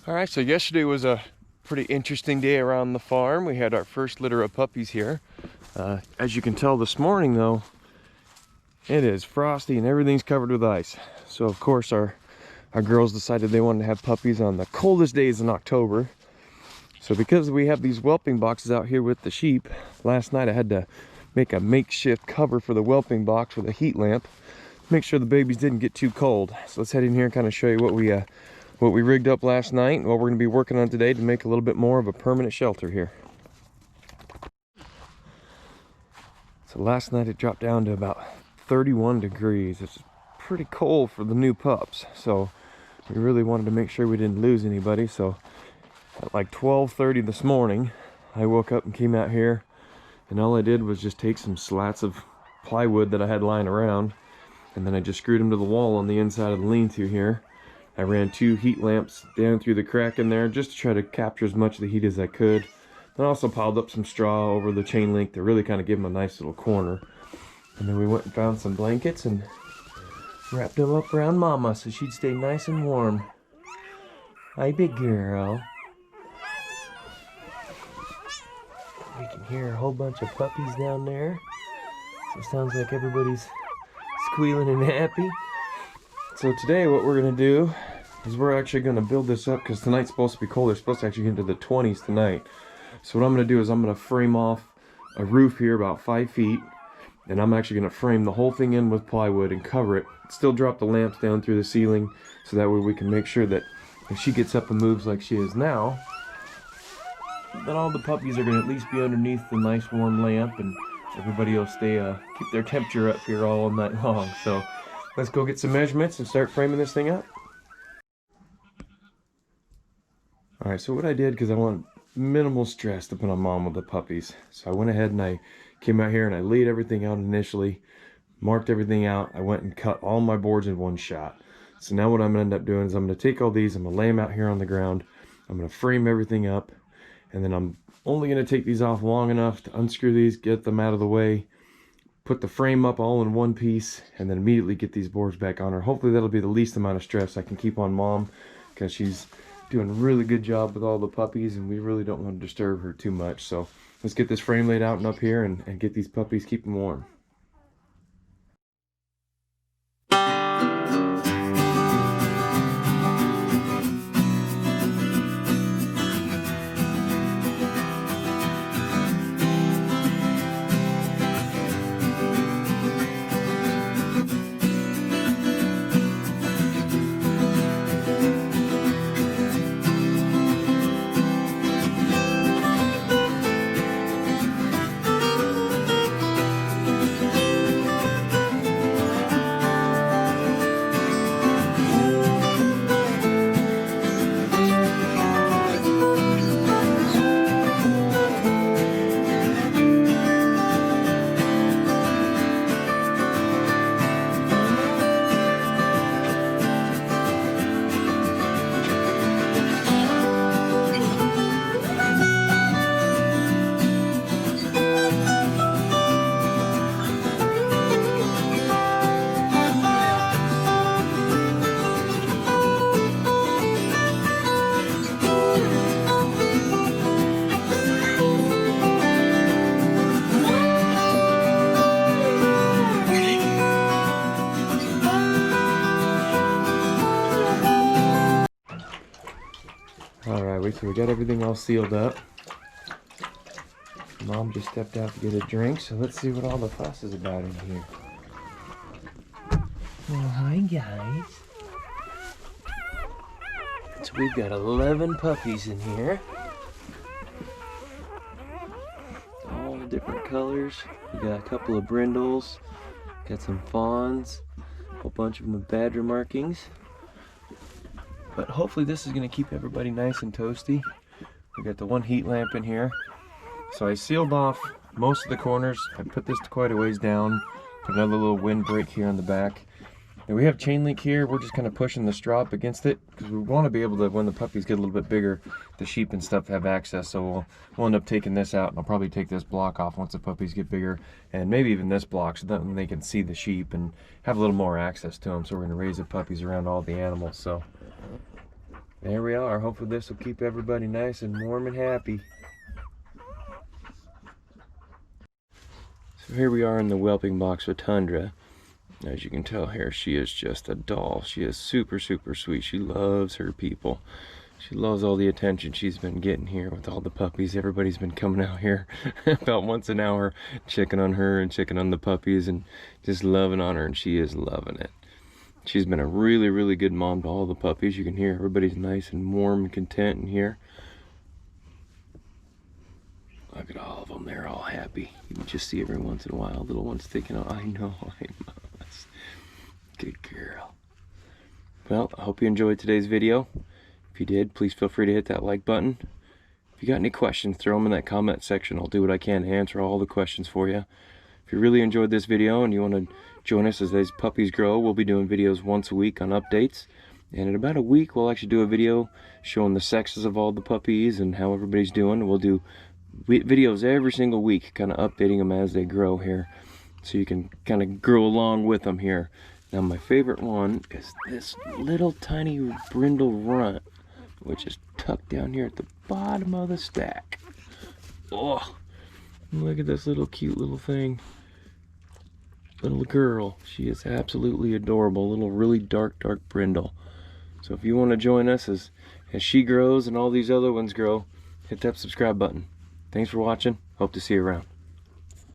All right, so yesterday was a pretty interesting day around the farm. We had our first litter of puppies here. As you can tell this morning though, it is frosty and everything's covered with ice. So of course our girls decided they wanted to have puppies on the coldest days in October. So because we have these whelping boxes out here with the sheep, last night I had to make a makeshift cover for the whelping box with a heat lamp. Make sure the babies didn't get too cold. So let's head in here and kind of show you what we rigged up last night and what we're going to be working on today to make a little bit more of a permanent shelter here. So last night it dropped down to about 31 degrees. It's pretty cold for the new pups. So we really wanted to make sure we didn't lose anybody. So at like 12:30 this morning, I woke up and came out here, and all I did was just take some slats of plywood that I had lying around, and then I just screwed them to the wall on the inside of the lean-to here. I ran 2 heat lamps down through the crack in there just to try to capture as much of the heat as I could. Then I also piled up some straw over the chain link to really kind of give them a nice little corner. And then we went and found some blankets and wrapped them up around Mama so she'd stay nice and warm. Hi, big girl. We can hear a whole bunch of puppies down there. So it sounds like everybody's squealing and happy. So today what we're going to do is we're actually going to build this up because tonight's supposed to be cold. It's supposed to actually get into the 20s tonight. So what I'm going to do is I'm going to frame off a roof here about 5 feet. And I'm actually going to frame the whole thing in with plywood and cover it. Still drop the lamps down through the ceiling so that way we can make sure that if she gets up and moves like she is now, then all the puppies are going to at least be underneath the nice warm lamp, and everybody will stay keep their temperature up here all night long. So let's go get some measurements and start framing this thing up. Alright, so what I did, because I want minimal stress to put on Mom with the puppies, so I went ahead and I came out here and I laid everything out initially, marked everything out. I went and cut all my boards in one shot. So now what I'm going to end up doing is I'm going to take all these, I'm going to lay them out here on the ground, I'm going to frame everything up, and then I'm only going to take these off long enough to unscrew these, get them out of the way, put the frame up all in one piece, and then immediately get these boards back on her. Hopefully that'll be the least amount of stress I can keep on Mom, because she's doing a really good job with all the puppies and we really don't want to disturb her too much. So let's get this frame laid out and up here and get these puppies, keep them warm. Alright, so we got everything all sealed up. Mom just stepped out to get a drink, so let's see what all the fuss is about in here. Well, hi guys. So we've got 11 puppies in here. All different colors. We got a couple of brindles, got some fawns, a whole bunch of them with badger markings. But hopefully this is going to keep everybody nice and toasty. We got the one heat lamp in here. So I sealed off most of the corners. I put this quite a ways down. Put another little windbreak here on the back. And we have chain link here. We're just kind of pushing the straw up against it because we want to be able to, when the puppies get a little bit bigger, the sheep and stuff have access. So we'll end up taking this out, and I'll probably take this block off once the puppies get bigger, and maybe even this block so that they can see the sheep and have a little more access to them. So we're going to raise the puppies around all the animals. So there we are. Hopefully this will keep everybody nice and warm and happy. So here we are in the whelping box with Tundra. As you can tell here, she is just a doll. She is super, super sweet. She loves her people. She loves all the attention she's been getting here with all the puppies. Everybody's been coming out here about once an hour, checking on her and checking on the puppies and just loving on her, and she is loving it. She's been a really, really good mom to all the puppies. You can hear everybody's nice and warm and content in here. Look at all of them. They're all happy. You can just see every once in a while little ones thinking, oh, I know, I must. Good girl. Well, I hope you enjoyed today's video. If you did, please feel free to hit that like button. If you got any questions, throw them in that comment section. I'll do what I can to answer all the questions for you. If you really enjoyed this video and you want to join us as these puppies grow, we'll be doing videos once a week on updates. And in about a week, we'll actually do a video showing the sexes of all the puppies and how everybody's doing. We'll do videos every single week, kind of updating them as they grow here, so you can kind of grow along with them here. Now my favorite one is this little tiny brindle runt, which is tucked down here at the bottom of the stack. Oh, look at this little cute little thing. Little girl. She is absolutely adorable. Little really dark brindle. So if you want to join us as she grows and all these other ones grow, hit that subscribe button. Thanks for watching. Hope to see you around.